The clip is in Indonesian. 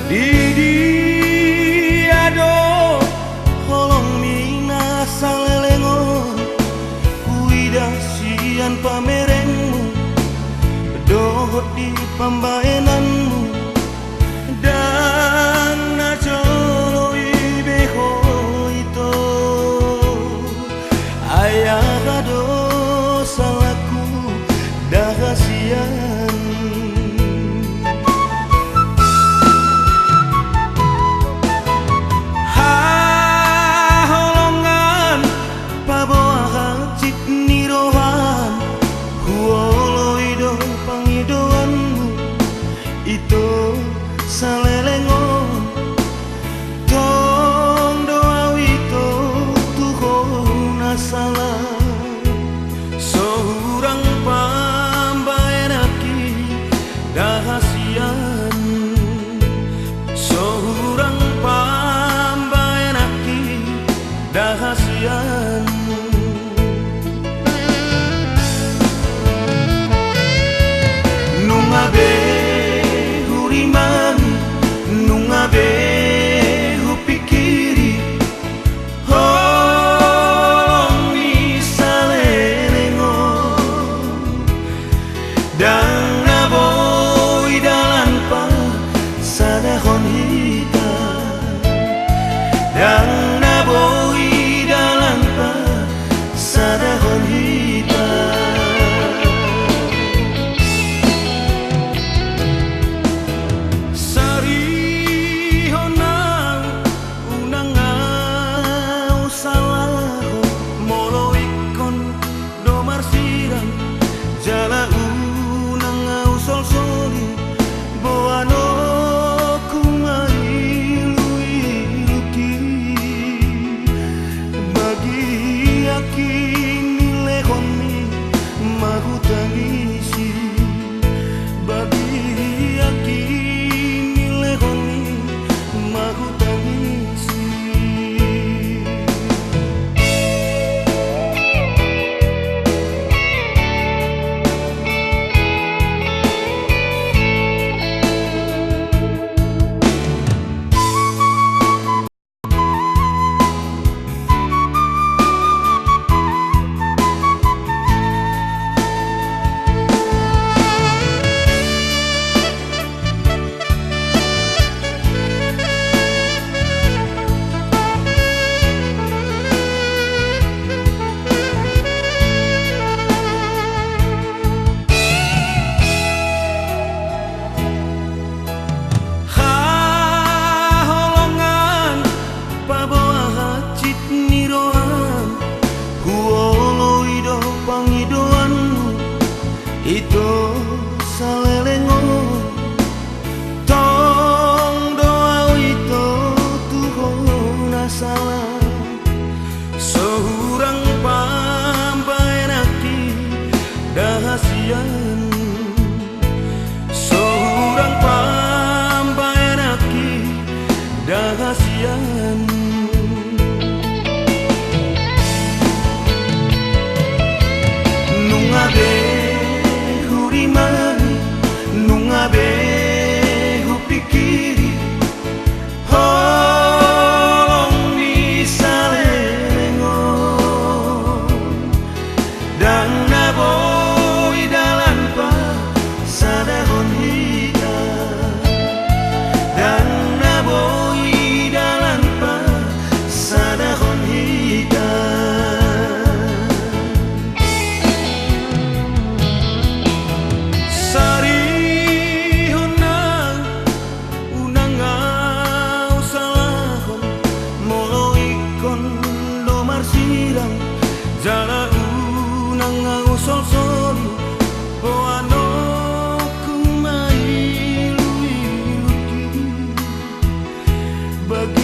Didi ado holong mina salelengon uida sian pamerenmu dohot di pambaenanmu dan najolo ibeho itu ayah ado salahku dahasian itu salelengon tong doa itu tuhon salah seorang pambaenaki dahasian seorang pambaenaki dahasian nungabe nungabe hupikiri holong isalelengon dan naboy dalan pa sadahon hita dan naboy dalan pa sadahon hita itu salelengon tong doa itu tuhon salah seorang pambaenaki dahasian seorang pambaenaki dahasian nungabe nungabe hupikiri holong isalelengon dan naboy dalan pa sadahon hita dan naboy dalan pa sadahon hita jala unang ngusol soli boano kumai luki bagi